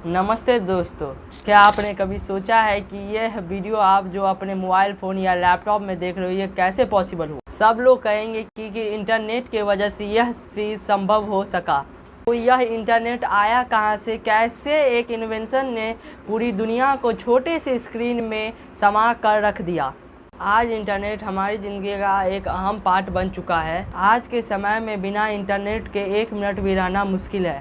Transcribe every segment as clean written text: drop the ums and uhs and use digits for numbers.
नमस्ते दोस्तों, क्या आपने कभी सोचा है कि यह वीडियो आप जो अपने मोबाइल फ़ोन या लैपटॉप में देख रहे हो ये कैसे पॉसिबल हो। सब लोग कहेंगे कि इंटरनेट के वजह से यह चीज़ संभव हो सका। तो यह इंटरनेट आया कहाँ से, कैसे एक इन्वेंशन ने पूरी दुनिया को छोटे से स्क्रीन में समा कर रख दिया। आज इंटरनेट हमारी ज़िंदगी का एक अहम पार्ट बन चुका है। आज के समय में बिना इंटरनेट के 1 मिनट भी रहना मुश्किल है।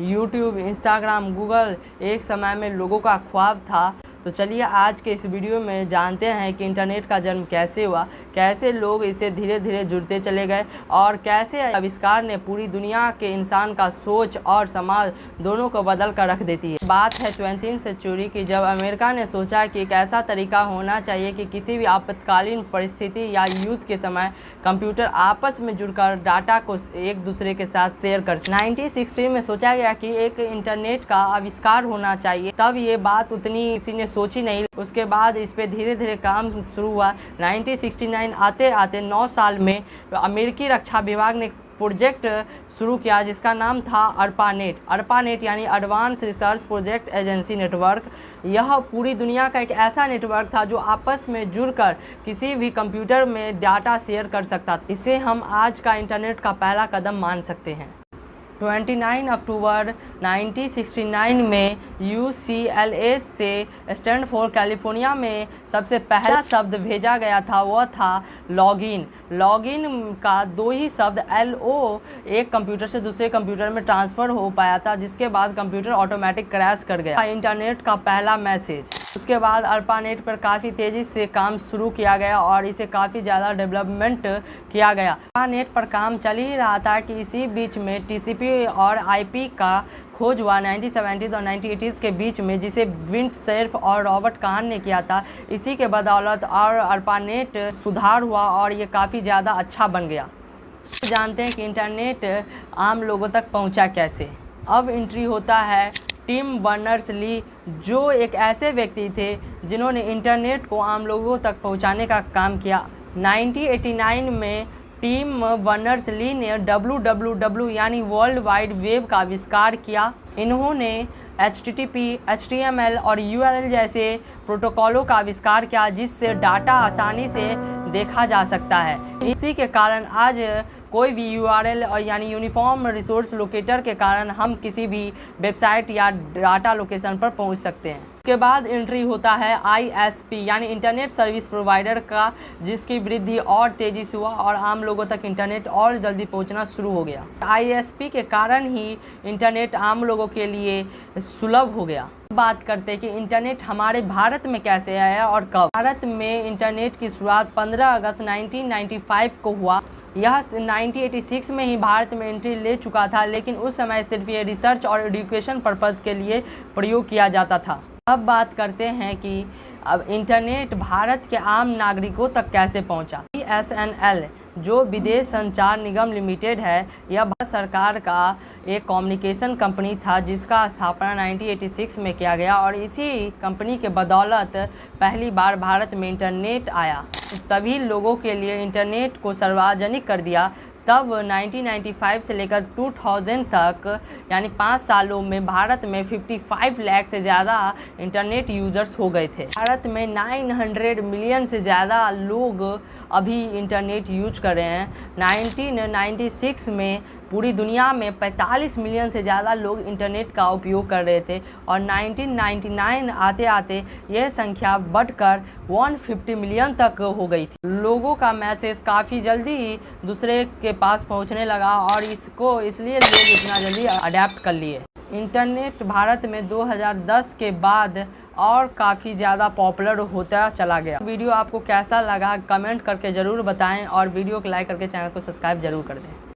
यूट्यूब, इंस्टाग्राम, गूगल एक समय में लोगों का ख्वाब था। तो चलिए आज के इस वीडियो में जानते हैं कि इंटरनेट का जन्म कैसे हुआ, कैसे लोग इसे धीरे धीरे जुड़ते चले गए और कैसे आविष्कार ने पूरी दुनिया के इंसान का सोच और समाज दोनों को बदल कर रख देती है। बात है 20वीं सेंचुरी की, जब अमेरिका ने सोचा कि एक ऐसा तरीका होना चाहिए कि किसी भी आपातकालीन परिस्थिति या युद्ध के समय कंप्यूटर आपस में जुड़कर डाटा को एक दूसरे के साथ शेयर कर। 1960 में सोचा गया कि एक इंटरनेट का आविष्कार होना चाहिए। तब ये बात उतनी किसी ने सोची नहीं। उसके बाद इस पे धीरे धीरे काम शुरू हुआ। 1969 आते आते 9 साल में अमेरिकी रक्षा विभाग ने प्रोजेक्ट शुरू किया जिसका नाम था अर्पानेट यानी advance research project agency network. यह पूरी दुनिया का एक ऐसा नेटवर्क था जो आपस में जुड़कर किसी भी कंप्यूटर में डाटा शेयर कर सकता था। इसे हम आज का इंटरनेट का पहला कदम मान सकते हैं। 29 अक्टूबर 1969 में UCLA से स्टैनफोर्ड कैलिफोर्निया में सबसे पहला शब्द भेजा गया था, वह था लॉगिन। लॉगिन का 2 ही शब्द LO एक कंप्यूटर से दूसरे कंप्यूटर में ट्रांसफ़र हो पाया था, जिसके बाद कंप्यूटर ऑटोमेटिक क्रैश कर गया। इंटरनेट का पहला मैसेज। उसके बाद अर्पानेट पर काफ़ी तेज़ी से काम शुरू किया गया और इसे काफ़ी ज़्यादा डेवलपमेंट किया गया। अर्पानेट पर काम चल ही रहा था कि इसी बीच में TCP और IP का खोज हुआ 1970s और 1980s के बीच में, जिसे विंट सेर्फ और रॉबर्ट काहन ने किया था। इसी के बदौलत और अर्पानेट सुधार हुआ और ये काफ़ी ज़्यादा अच्छा बन गया। जानते हैं कि इंटरनेट आम लोगों तक पहुंचा कैसे। अब एंट्री होता है टिम बर्नर्स-ली, जो एक ऐसे व्यक्ति थे जिन्होंने इंटरनेट को आम लोगों तक पहुंचाने का काम किया। 1989 में टिम बर्नर्स-ली ने WWW यानी वर्ल्ड वाइड वेब का आविष्कार किया। इन्होंने HTTP, HTML और URL जैसे प्रोटोकॉलों का आविष्कार किया जिससे डाटा आसानी से देखा जा सकता है। इसी के कारण आज कोई भी URL और यानी यूनिफॉर्म रिसोर्स लोकेटर के कारण हम किसी भी वेबसाइट या डाटा लोकेशन पर पहुंच सकते हैं। उसके बाद एंट्री होता है ISP यानी इंटरनेट सर्विस प्रोवाइडर का, जिसकी वृद्धि और तेज़ी से हुआ और आम लोगों तक इंटरनेट और जल्दी पहुंचना शुरू हो गया। ISP के कारण ही इंटरनेट आम लोगों के लिए सुलभ हो गया। बात करते हैं कि इंटरनेट हमारे भारत में कैसे आया और कब। भारत में इंटरनेट की शुरुआत 15 अगस्त 1995 को हुआ। यह 1986 में ही भारत में एंट्री ले चुका था, लेकिन उस समय सिर्फ ये रिसर्च और एजुकेशन पर्पज़ के लिए प्रयोग किया जाता था। अब बात करते हैं कि अब इंटरनेट भारत के आम नागरिकों तक कैसे पहुंचा। BSNL जो विदेश संचार निगम लिमिटेड है, यह भारत सरकार का एक कम्युनिकेशन कंपनी था जिसका स्थापना 1986 में किया गया और इसी कंपनी के बदौलत पहली बार भारत में इंटरनेट आया। सभी लोगों के लिए इंटरनेट को सार्वजनिक कर दिया। तब 1995 से लेकर 2000 तक यानी 5 सालों में भारत में 55 लाख से ज़्यादा इंटरनेट यूज़र्स हो गए थे। भारत में 900 मिलियन से ज़्यादा लोग अभी इंटरनेट यूज कर रहे हैं। 1996 में पूरी दुनिया में 45 मिलियन से ज़्यादा लोग इंटरनेट का उपयोग कर रहे थे और 1999 आते आते यह संख्या बढ़कर 150 मिलियन तक हो गई थी। लोगों का मैसेज काफ़ी जल्दी दूसरे के पास पहुंचने लगा और इसको इसलिए लोग इतना जल्दी अडेप्ट कर लिए। इंटरनेट भारत में 2010 के बाद और काफ़ी ज़्यादा पॉपुलर होता चला गया। वीडियो आपको कैसा लगा कमेंट करके ज़रूर बताएं और वीडियो को लाइक करके चैनल को सब्सक्राइब जरूर कर दें।